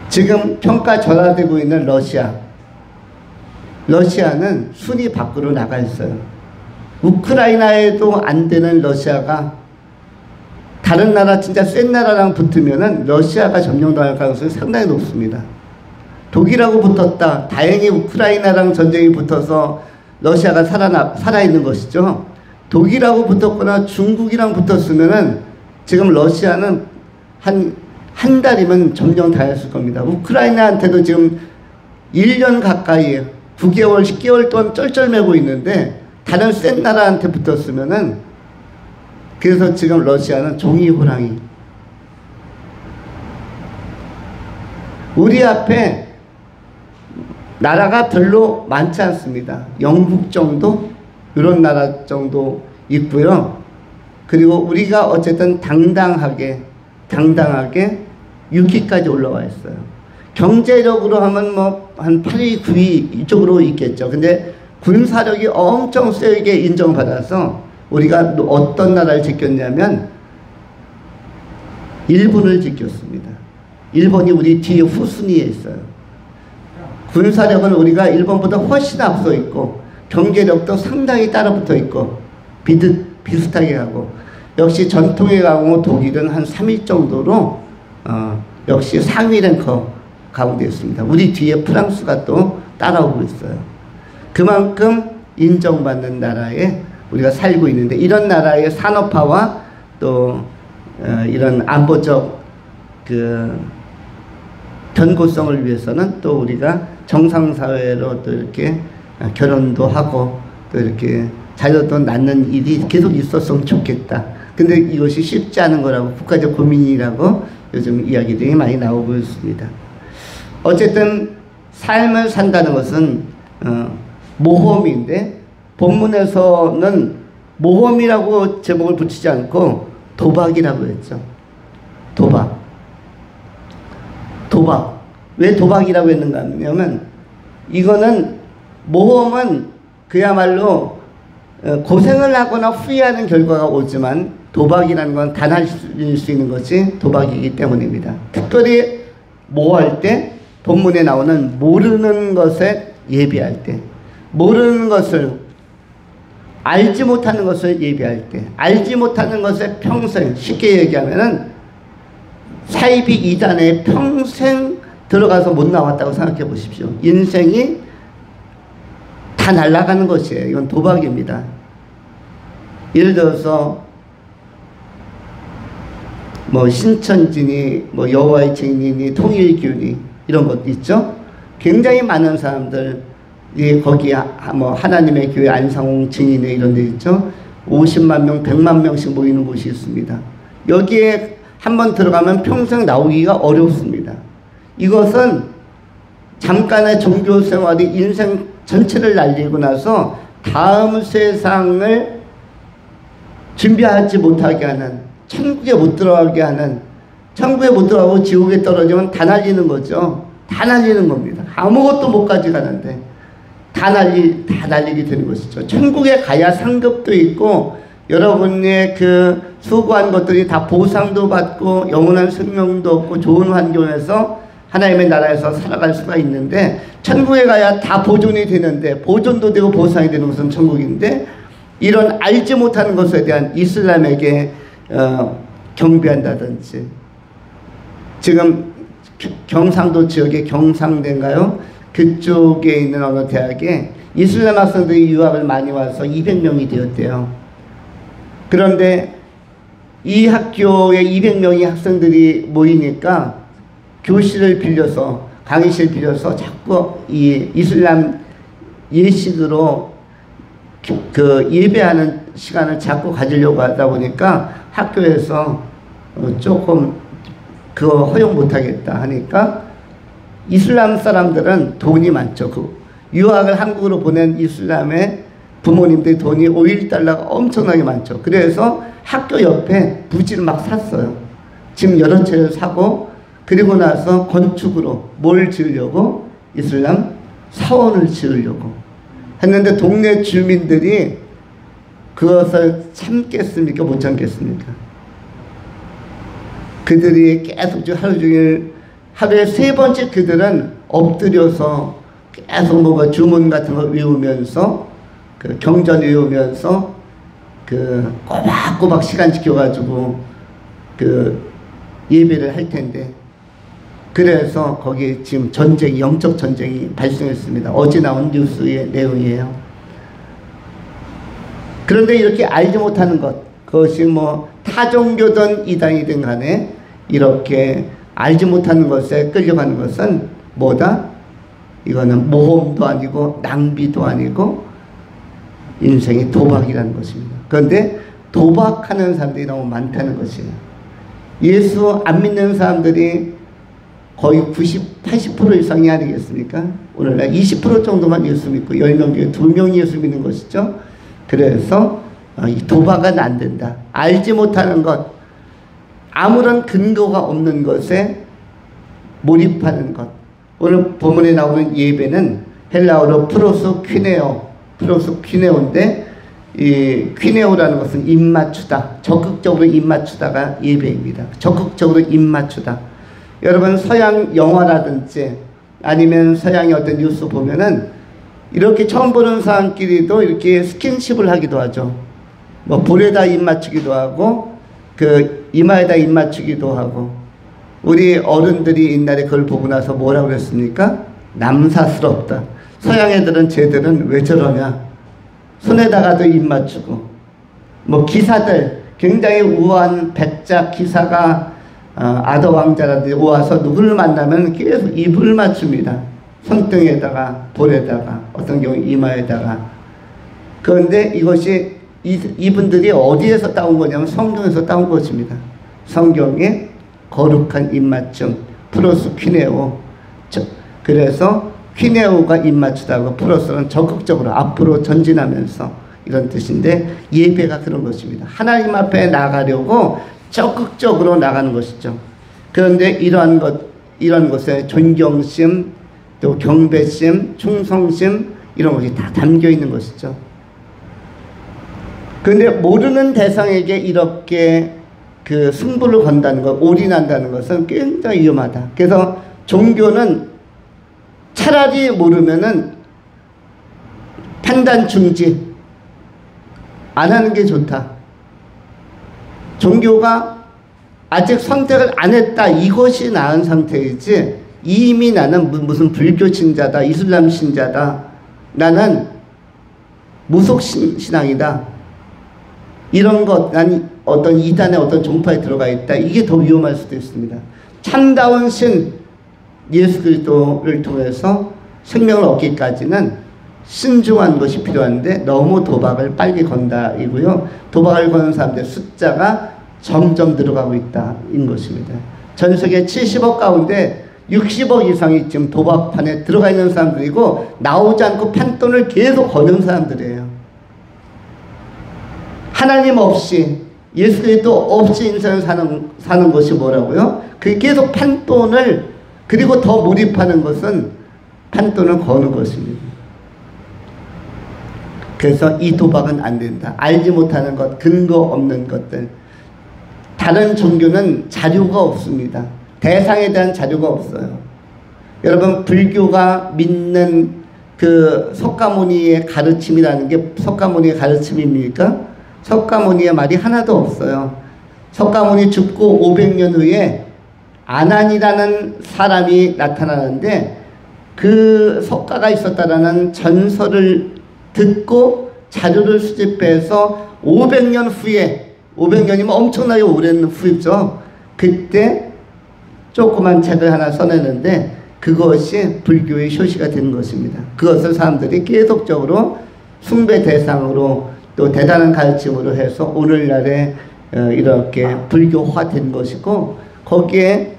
지금 평가절하되고 있는 러시아. 러시아는 순위 밖으로 나가 있어요. 우크라이나에도 안 되는 러시아가 다른 나라 진짜 센 나라랑 붙으면은 러시아가 점령당할 가능성이 상당히 높습니다. 독일하고 붙었다. 다행히 우크라이나랑 전쟁이 붙어서 러시아가 살아있는 것이죠. 독일하고 붙었거나 중국이랑 붙었으면은 지금 러시아는 한 달이면 점령당했을 겁니다. 우크라이나한테도 지금 1년 가까이 9개월, 10개월 동안 쩔쩔매고 있는데 다른 센 나라한테 붙었으면은 그래서 지금 러시아는 종이 호랑이. 우리 앞에 나라가 별로 많지 않습니다. 영국 정도? 이런 나라 정도 있고요. 그리고 우리가 어쨌든 당당하게 6위까지 올라와 있어요. 경제력으로 하면 뭐 한 8위, 9위 이쪽으로 있겠죠. 근데 군사력이 엄청 세게 인정받아서 우리가 어떤 나라를 지켰냐면 일본을 지켰습니다. 일본이 우리 뒤에 후순위에 있어요. 군사력은 우리가 일본보다 훨씬 앞서 있고 경제력도 상당히 따라붙어 있고 비슷하게 하고 역시 전통의 강호 독일은 한 3위 정도로 역시 상위 랭커 가운데 있습니다. 우리 뒤에 프랑스가 또 따라오고 있어요. 그만큼 인정받는 나라에 우리가 살고 있는데 이런 나라의 산업화와 또 이런 안보적 그 견고성을 위해서는 또 우리가 정상사회로 또 이렇게 결혼도 하고 또 이렇게 자녀도 낳는 일이 계속 있었으면 좋겠다. 근데 이것이 쉽지 않은 거라고 국가적 고민이라고 요즘 이야기들이 많이 나오고 있습니다. 어쨌든 삶을 산다는 것은 모험인데 본문에서는 모험이라고 제목을 붙이지 않고 도박이라고 했죠. 도박. 왜 도박이라고 했는가 하면 이거는 모험은 그야말로 고생을 하거나 후회하는 결과가 오지만 도박이라는 건 단할일 수 있는 것이 도박이기 때문입니다. 특별히 모할 때 본문에 나오는 모르는 것에 예비할 때 모르는 것을 알지 못하는 것을 예비할 때 알지 못하는 것에 평생 쉽게 얘기하면은 사이비 2단에 평생 들어가서 못 나왔다고 생각해 보십시오. 인생이 다 날아가는 것이에요. 이건 도박입니다. 예를 들어서 뭐 신천지니 뭐 여호와의 증인이 통일교니 이런 것 있죠. 굉장히 많은 사람들 거기 뭐 하나님의 교회 안상홍 증인회 이런 데 있죠. 50만 명, 100만 명씩 모이는 곳이 있습니다. 여기에 한번 들어가면 평생 나오기가 어렵습니다. 이것은 잠깐의 종교 생활이 인생 전체를 날리고 나서 다음 세상을 준비하지 못하게 하는, 천국에 못 들어가게 하는, 천국에 못 들어가고 지옥에 떨어지면 다 날리는 거죠. 다 날리는 겁니다. 아무것도 못 가져가는데 다 날리게 되는 것이죠. 천국에 가야 상급도 있고 여러분의 그 수고한 것들이 다 보상도 받고 영원한 생명도 얻고 좋은 환경에서 하나님의 나라에서 살아갈 수가 있는데, 천국에 가야 다 보존이 되는데, 보존도 되고 보상이 되는 것은 천국인데, 이런 알지 못하는 것에 대한 이슬람에게 경배한다든지, 지금 경상도 지역의 경상대인가요? 그쪽에 있는 어느 대학에 이슬람 학생들이 유학을 많이 와서 200명이 되었대요. 그런데 이 학교에 200명의 학생들이 모이니까 교실을 빌려서, 강의실 빌려서 자꾸 이 이슬람 예식으로 그 예배하는 시간을 자꾸 가지려고 하다 보니까 학교에서 조금 그거 허용 못하겠다 하니까, 이슬람 사람들은 돈이 많죠. 그 유학을 한국으로 보낸 이슬람의 부모님들이 돈이 5,000달러가 엄청나게 많죠. 그래서 학교 옆에 부지를 막 샀어요. 집 여러 채를 사고, 그리고 나서 건축으로 뭘 지으려고? 이슬람 사원을 지으려고 했는데, 동네 주민들이 그것을 참겠습니까? 못 참겠습니까? 그들이 계속 하루 종일, 하루에 3번씩 그들은 엎드려서 계속 뭐가 주문 같은 거 외우면서, 그 경전 외우면서 그 꼬박꼬박 시간 지켜가지고 그 예배를 할 텐데, 그래서 거기 지금 전쟁이, 영적 전쟁이 발생했습니다. 어제 나온 뉴스의 내용이에요. 그런데 이렇게 알지 못하는 것, 그것이 뭐 타종교든 이단이든 간에 이렇게 알지 못하는 것에 끌려가는 것은 뭐다? 이거는 모험도 아니고 낭비도 아니고 인생의 도박이라는 것입니다. 그런데 도박하는 사람들이 너무 많다는 것이에요. 예수 안 믿는 사람들이 거의 90, 80% 이상이 아니겠습니까? 오늘날 20% 정도만 예수 믿고 10명 중에 2명이 예수 믿는 것이죠. 그래서 이 도박은 안 된다. 알지 못하는 것, 아무런 근거가 없는 것에 몰입하는 것. 오늘 본문에 나오는 예배는 헬라어로 프로스퀴네오인데, 이 퀴네오라는 것은 입맞추다, 적극적으로 입맞추다가 예배입니다. 적극적으로 입맞추다. 여러분 서양 영화라든지 아니면 서양의 어떤 뉴스 보면은 이렇게 처음 보는 사람끼리도 이렇게 스킨십을 하기도 하죠. 뭐 볼에다 입 맞추기도 하고 그 이마에다 입 맞추기도 하고. 우리 어른들이 옛날에 그걸 보고 나서 뭐라고 그랬습니까? 남사스럽다. 서양 애들은 쟤들은 왜 저러냐. 손에다가도 입 맞추고. 뭐 기사들, 굉장히 우아한 백작 기사가 아더 왕자라든지 와서 누구를 만나면 계속 입을 맞춥니다. 손등에다가, 볼에다가, 어떤 경우 이마에다가. 그런데 이것이 이분들이 어디에서 따온 거냐면 성경에서 따온 것입니다. 성경의 거룩한 입맞춤, 프로스 퀴네오. 그래서 퀴네오가 입맞추다고, 프로스는 적극적으로 앞으로 전진하면서, 이런 뜻인데, 예배가 그런 것입니다. 하나님 앞에 나가려고 적극적으로 나가는 것이죠. 그런데 이러한 것에 존경심, 또 경배심, 충성심, 이런 것이 다 담겨 있는 것이죠. 그런데 모르는 대상에게 이렇게 그 승부를 건다는 것, 올인한다는 것은 굉장히 위험하다. 그래서 종교는 차라리 모르면은 판단 중지 안 하는 게 좋다. 종교가 아직 선택을 안 했다, 이것이 나은 상태이지, 이미 나는 무슨 불교 신자다, 이슬람 신자다, 나는 무속 신앙이다, 이런 것, 난 어떤 이단의 어떤 종파에 들어가 있다, 이게 더 위험할 수도 있습니다. 참다운 신 예수 그리스도를 통해서 생명을 얻기까지는 신중한 것이 필요한데, 너무 도박을 빨리 건다 이고요. 도박을 거는 사람들의 숫자가 점점 늘어가고 있다 인 것입니다. 전 세계 70억 가운데 60억 이상이 지금 도박판에 들어가 있는 사람들이고 나오지 않고 판돈을 계속 거는 사람들이에요. 하나님 없이 예수 그리스도 없이 인생을 사는 것이 뭐라고요? 그 계속 판돈을 그리고 더 몰입하는 것은 판돈을 거는 것입니다. 그래서 이 도박은 안 된다. 알지 못하는 것, 근거 없는 것들. 다른 종교는 자료가 없습니다. 대상에 대한 자료가 없어요. 여러분 불교가 믿는 그 석가모니의 가르침이라는 게 석가모니의 가르침입니까? 석가모니의 말이 하나도 없어요. 석가모니 죽고 500년 후에 아난이라는 사람이 나타나는데 그 석가가 있었다라는 전설을 듣고 자료를 수집해서 500년 후에 500년이면 엄청나게 오랜 후였죠. 그때 조그만 책을 하나 써내는데 그것이 불교의 효시가 되는 것입니다. 그것을 사람들이 계속적으로 숭배 대상으로 또 대단한 가르침으로 해서 오늘날에 이렇게 불교화된 것이고 거기에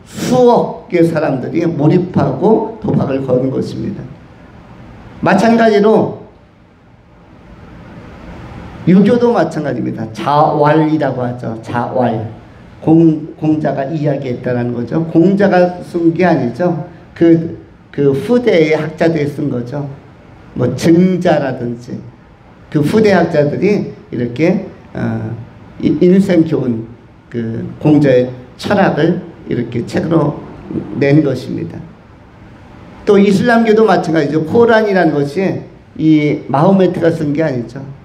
수억 개의 사람들이 몰입하고 도박을 거는 것입니다. 마찬가지로 유교도 마찬가지입니다. 자왈이라고 하죠. 자왈. 공자가 이야기했다는 거죠. 공자가 쓴 게 아니죠. 그 후대의 학자들이 쓴 거죠. 뭐 증자라든지 그 후대 학자들이 이렇게 인생 교훈 그 공자의 철학을 이렇게 책으로 낸 것입니다. 또 이슬람교도 마찬가지죠. 코란이라는 것이 이 마호메트가 쓴 게 아니죠.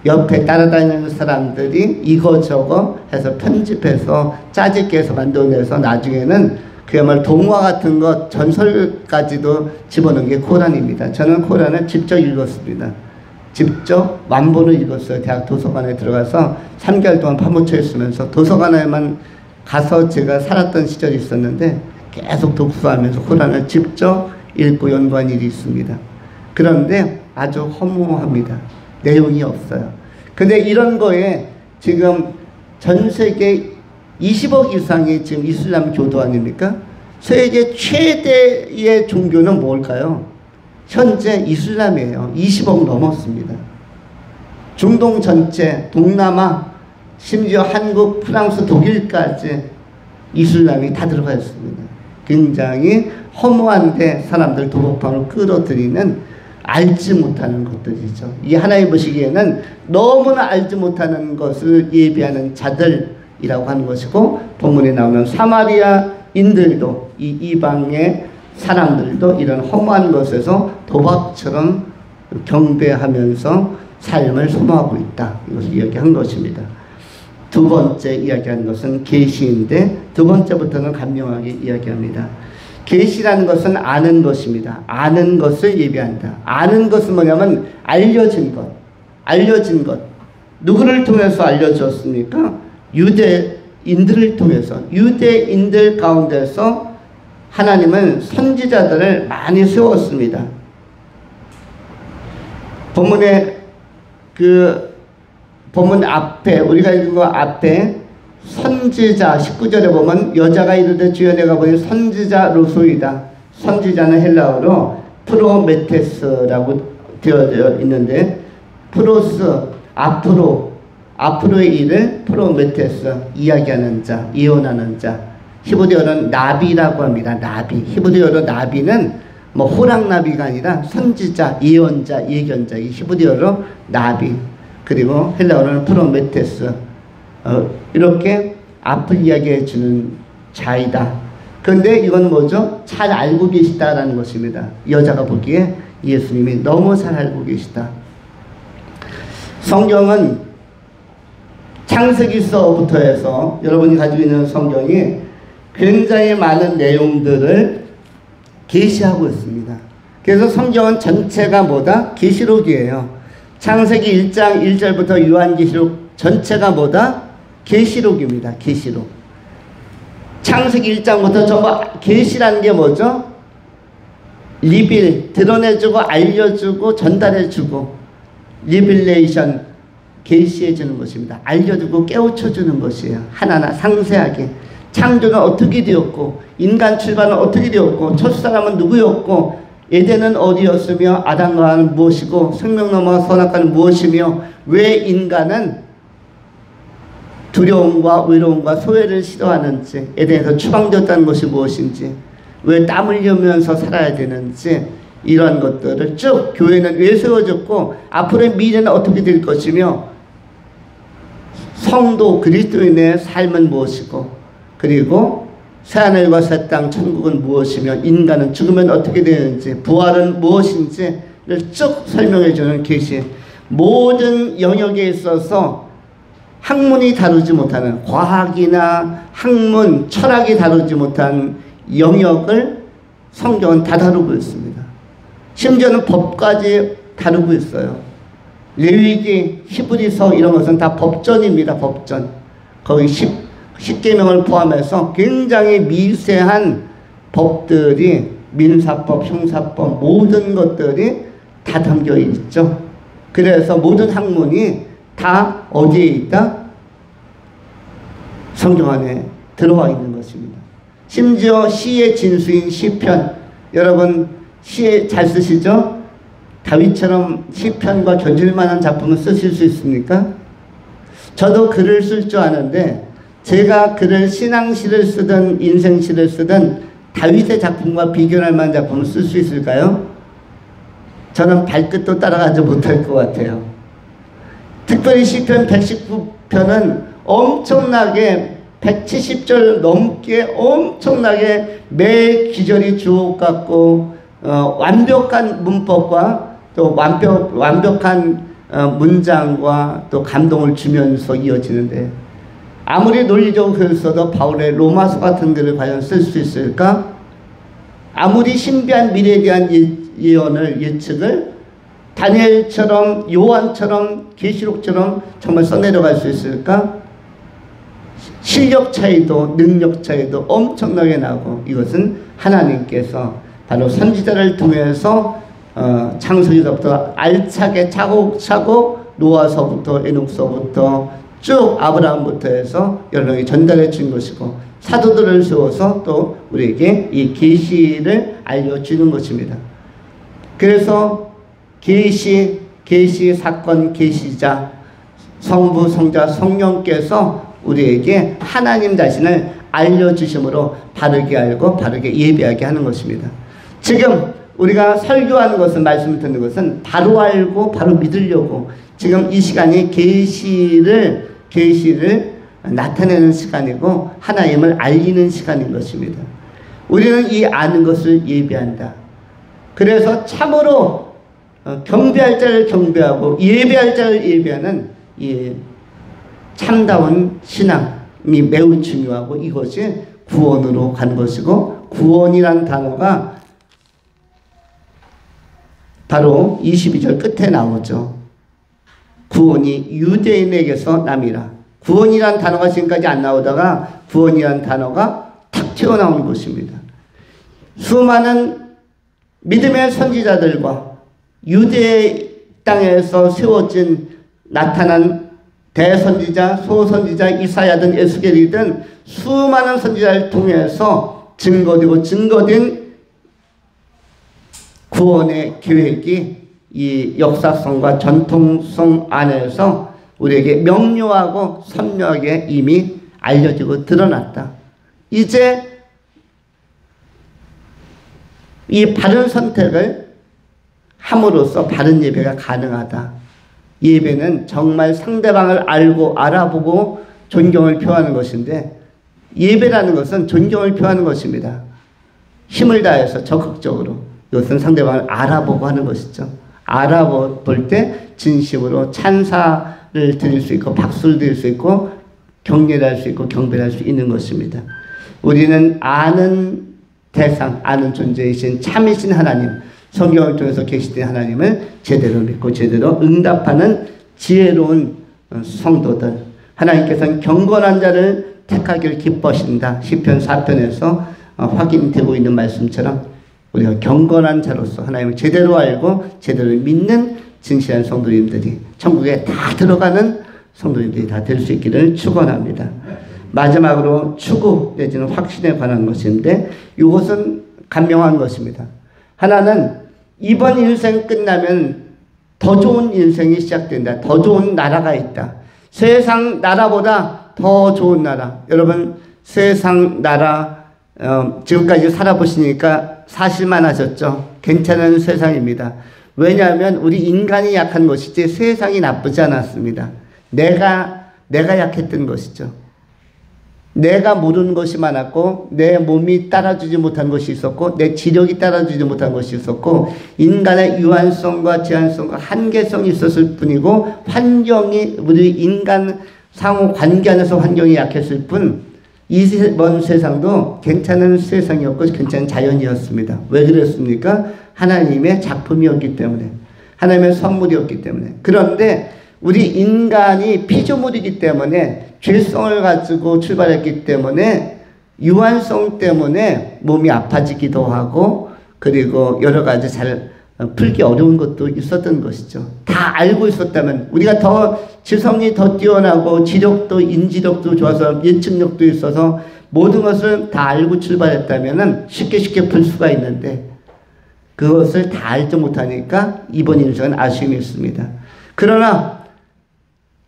옆에 따라다니는 사람들이 이거저거 해서 편집해서 짜집게 해서 만들어내서 나중에는 그야말로 동화 같은 것 전설까지도 집어넣은 게 코란입니다. 저는 코란을 직접 읽었습니다. 직접 완본을 읽었어요. 대학 도서관에 들어가서 3개월 동안 파묻혀 있으면서 도서관에만 가서 제가 살았던 시절이 있었는데 계속 독서하면서 코란을 직접 읽고 연구한 일이 있습니다. 그런데 아주 허무합니다. 내용이 없어요. 근데 이런 거에 지금 전 세계 20억 이상이 지금 이슬람 교도 아닙니까? 세계 최대의 종교는 뭘까요? 현재 이슬람이에요. 20억 넘었습니다. 중동 전체, 동남아, 심지어 한국, 프랑스, 독일까지 이슬람이 다 들어가 있습니다. 굉장히 허무한데 사람들 도박방을 끌어들이는 알지 못하는 것들이죠. 이 하나님 보시기에는 너무나 알지 못하는 것을 예비하는 자들이라고 하는 것이고 본문에 나오는 사마리아인들도 이 이방의 사람들도 이런 허무한 것에서 도박처럼 경배하면서 삶을 소모하고 있다. 이것을 이야기한 것입니다. 두 번째 이야기하는 것은 계시인데 두 번째부터는 간명하게 이야기합니다. 계시라는 것은 아는 것입니다. 아는 것을 예비한다. 아는 것은 뭐냐면 알려진 것. 알려진 것. 누구를 통해서 알려졌습니까? 유대인들을 통해서. 유대인들 가운데서 하나님은 선지자들을 많이 세웠습니다. 본문에 본문 앞에 우리가 읽은 거 앞에 선지자 19절에 보면 여자가 이르되 주여 내가 보니 선지자 루소이다. 선지자는 헬라어로 프로메테스라고 되어져 있는데 프로스 앞으로의 일을 프로메테스 이야기하는 자, 예언하는 자. 히브리어는 나비라고 합니다. 나비. 히브리어로 나비는 뭐 호랑나비가 아니라 선지자, 예언자, 예견자. 이 히브리어로 나비. 그리고 헬라어로는 프로메테스. 이렇게 앞을 이야기해 주는 자이다. 그런데 이건 뭐죠? 잘 알고 계시다라는 것입니다. 여자가 보기에 예수님이 너무 잘 알고 계시다. 성경은 창세기서부터 해서 여러분이 가지고 있는 성경이 굉장히 많은 내용들을 계시하고 있습니다. 그래서 성경은 전체가 뭐다? 계시록이에요. 창세기 1장 1절부터 요한계시록 전체가 뭐다? 계시록입니다. 계시록. 창세기 1장부터 전부 계시라는 게 뭐죠? 리빌, 드러내주고 알려주고 전달해주고 리빌레이션, 계시해주는 것입니다. 알려주고 깨우쳐주는 것이에요. 하나하나 상세하게 창조는 어떻게 되었고 인간 출발은 어떻게 되었고 첫사람은 누구였고 에덴은 어디였으며 아담과 하와는 무엇이고 생명나무와 선악과는 무엇이며 왜 인간은 두려움과 외로움과 소외를 싫어하는지 에덴에서 추방되었다는 것이 무엇인지 왜 땀 흘리면서 살아야 되는지 이런 것들을 쭉 교회는 왜 세워졌고 앞으로의 미래는 어떻게 될 것이며 성도 그리스도인의 삶은 무엇이고 그리고 새하늘과 새 땅 천국은 무엇이며 인간은 죽으면 어떻게 되는지 부활은 무엇인지를 쭉 설명해 주는 계시. 모든 영역에 있어서 학문이 다루지 못하는 과학이나 학문, 철학이 다루지 못한 영역을 성경은 다 다루고 있습니다. 심지어는 법까지 다루고 있어요. 레위기, 히브리서 이런 것은 다 법전입니다. 법전. 거의 10계명을 포함해서 굉장히 미세한 법들이 민사법, 형사법 모든 것들이 다 담겨 있죠. 그래서 모든 학문이 다 어디에 있다? 성경 안에 들어와 있는 것입니다. 심지어 시의 진수인 시편, 여러분 시 잘 쓰시죠? 다윗처럼 시편과 견줄 만한 작품을 쓰실 수 있습니까? 저도 글을 쓸 줄 아는데 제가 글을 신앙시를 쓰든 인생시를 쓰든 다윗의 작품과 비교할 만한 작품을 쓸 수 있을까요? 저는 발끝도 따라가지 못할 것 같아요. 특별히 시편 119편은 엄청나게 170절 넘게 엄청나게 매 기절이 주옥 같고 완벽한 문법과 또 완벽한 문장과 또 감동을 주면서 이어지는데 아무리 논리적으로 글을 써도 바울의 로마서 같은 글을 과연 쓸 수 있을까? 아무리 신비한 미래에 대한 예언을 예측을 다니엘처럼 요한처럼 계시록처럼 정말 써내려갈 수 있을까? 실력 차이도 능력 차이도 엄청나게 나고 이것은 하나님께서 바로 선지자를 통해서 창세기서부터 알차게 차곡차곡 노아서부터 에녹서부터 쭉 아브라함부터 해서 여러분에게 전달해 준 것이고 사도들을 세워서 또 우리에게 이 계시를 알려주는 것입니다. 그래서 계시 사건 계시자 성부 성자 성령께서 우리에게 하나님 자신을 알려주심으로 바르게 알고 바르게 예배하게 하는 것입니다. 지금 우리가 설교하는 것은 말씀 듣는 것은 바로 알고 바로 믿으려고 지금 이 시간이 계시를 나타내는 시간이고 하나님을 알리는 시간인 것입니다. 우리는 이 아는 것을 예배한다. 그래서 참으로 경배할 자를 경배하고 예배할 자를 예배하는 이 참다운 신앙이 매우 중요하고 이것이 구원으로 가는 것이고 구원이란 단어가 바로 22절 끝에 나오죠. 구원이 유대인에게서 남이라. 구원이란 단어가 지금까지 안 나오다가 구원이란 단어가 탁 튀어나오는 것입니다. 수많은 믿음의 선지자들과 유대 땅에서 세워진 나타난 대선지자, 소선지자, 이사야든 에스겔이든 수많은 선지자를 통해서 증거된 구원의 계획이 이 역사성과 전통성 안에서 우리에게 명료하고 선명하게 이미 알려지고 드러났다. 이제 이 바른 선택을 함으로써 바른 예배가 가능하다. 예배는 정말 상대방을 알고 알아보고 존경을 표하는 것인데 예배라는 것은 존경을 표하는 것입니다. 힘을 다해서 적극적으로 이것은 상대방을 알아보고 하는 것이죠. 알아볼 때 진심으로 찬사를 드릴 수 있고 박수를 드릴 수 있고 격려를 할 수 있고 경배를 할 수 있는 것입니다. 우리는 아는 대상, 아는 존재이신 참이신 하나님, 성경을 통해서 계시된 하나님을 제대로 믿고 제대로 응답하는 지혜로운 성도들, 하나님께서는 경건한 자를 택하기를 기뻐하신다. 시편 4편에서 확인되고 있는 말씀처럼 우리가 경건한 자로서 하나님을 제대로 알고 제대로 믿는 진실한 성도님들이 천국에 다 들어가는 성도님들이 다 될 수 있기를 축원합니다. 마지막으로 추구 내지는 확신에 관한 것인데 이것은 간명한 것입니다. 하나는 이번 인생 끝나면 더 좋은 인생이 시작된다. 더 좋은 나라가 있다. 세상 나라보다 더 좋은 나라. 여러분 세상 나라 지금까지 살아보시니까 사실만 하셨죠. 괜찮은 세상입니다. 왜냐하면 우리 인간이 약한 것이지 세상이 나쁘지 않았습니다. 내가 약했던 것이죠. 내가 모르는 것이 많았고 내 몸이 따라주지 못한 것이 있었고 내 지력이 따라주지 못한 것이 있었고 인간의 유한성과 제한성과 한계성이 있었을 뿐이고 환경이 우리 인간 상호 관계 안에서 환경이 약했을 뿐 이번 세상도 괜찮은 세상이었고 괜찮은 자연이었습니다. 왜 그랬습니까? 하나님의 작품이었기 때문에 하나님의 선물이었기 때문에. 그런데 우리 인간이 피조물이기 때문에 죄성을 가지고 출발했기 때문에 유한성 때문에 몸이 아파지기도 하고 그리고 여러 가지 잘 풀기 어려운 것도 있었던 것이죠. 다 알고 있었다면 우리가 더 지성이 더 뛰어나고 지력도 인지력도 좋아서 예측력도 있어서 모든 것을 다 알고 출발했다면 쉽게 풀 수가 있는데 그것을 다 알지 못하니까 이번 인생은 아쉬움이 있습니다. 그러나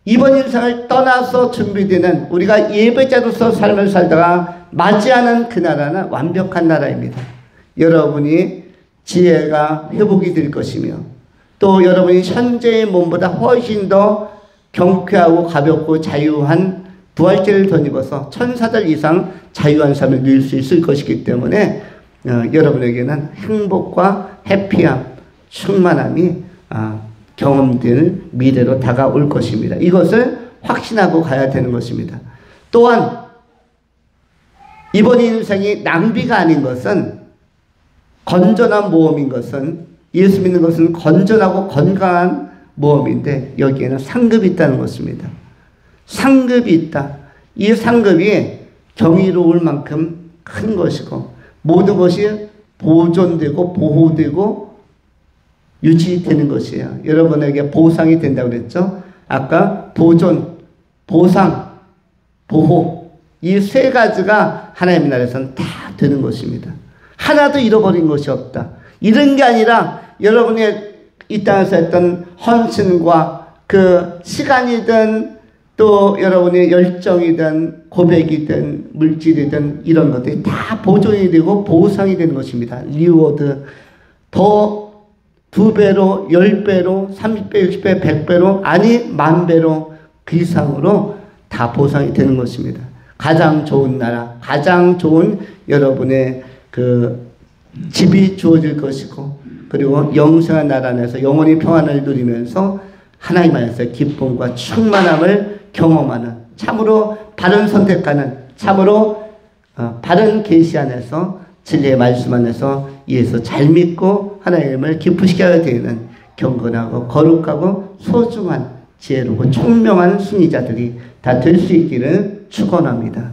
이번 인생을 떠나서 준비되는 우리가 예배자로서 삶을 살다가 맞이하는 그 나라는 완벽한 나라입니다. 여러분이 지혜가 회복이 될 것이며 또 여러분이 현재의 몸보다 훨씬 더 경쾌하고 가볍고 자유한 부활체를 덧입어서 천사들 이상 자유한 삶을 누릴 수 있을 것이기 때문에 여러분에게는 행복과 해피함, 충만함이 경험될 미래로 다가올 것입니다. 이것을 확신하고 가야 되는 것입니다. 또한 이번 인생이 낭비가 아닌 것은 건전한 모험인 것은 예수 믿는 것은 건전하고 건강한 모험인데 여기에는 상급이 있다는 것입니다. 상급이 있다. 이 상급이 경이로울 만큼 큰 것이고 모든 것이 보존되고 보호되고 유지되는 것이에요. 여러분에게 보상이 된다고 그랬죠? 아까 보존, 보상, 보호 이 세 가지가 하나님의 나라에서는 다 되는 것입니다. 하나도 잃어버린 것이 없다. 이런 게 아니라 여러분이 이 땅에서 했던 헌신과 그 시간이든 또 여러분의 열정이든 고백이든 물질이든 이런 것들이 다 보존이 되고 보상이 되는 것입니다. 리워드 더 2배로 10배로 30배 60배 100배로 아니 10,000배로 그 이상으로 다 보상이 되는 것입니다. 가장 좋은 나라 가장 좋은 여러분의 그 집이 주어질 것이고 그리고 영생한 나라 안에서 영원히 평안을 누리면서 하나님 안에서 기쁨과 충만함을 경험하는 참으로 바른 선택하는 참으로 바른 계시 안에서 진리의 말씀 안에서 예수 잘 믿고 하나님을 기쁘시게 하게 되는 경건하고 거룩하고 소중한 지혜롭고 총명한 순위자들이 다 될 수 있기를 축원합니다.